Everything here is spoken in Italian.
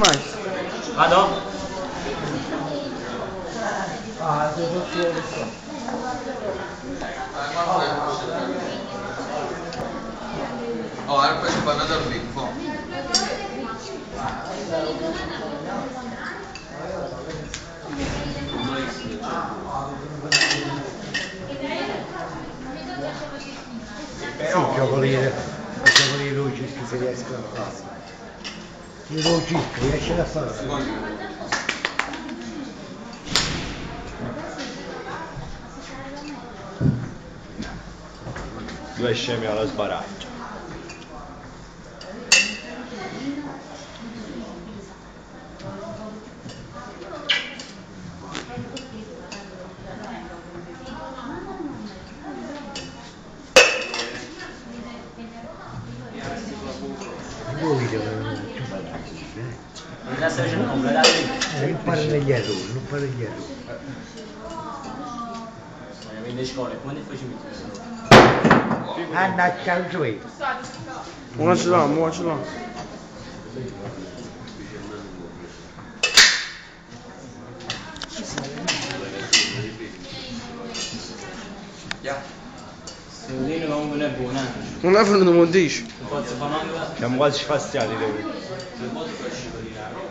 Mai. Vado? Ah, devo solo. Oh, era questo fanno da lì, Sì, gioco lì logistici se riescono a fare. I logistici riescono a fare. Due scemi allo sbaraglio. Voi devono Adesso c'è il numero, dai. non fare gli errori, non fare gli errori. In scuola, quando fai ci Annaccia il suo. Una ce l'ho, una ce l'ho. Sentire comunque non è buona. Non è venuto un dici. Non posso fare una. Siamo quasi spaziati. Non posso fare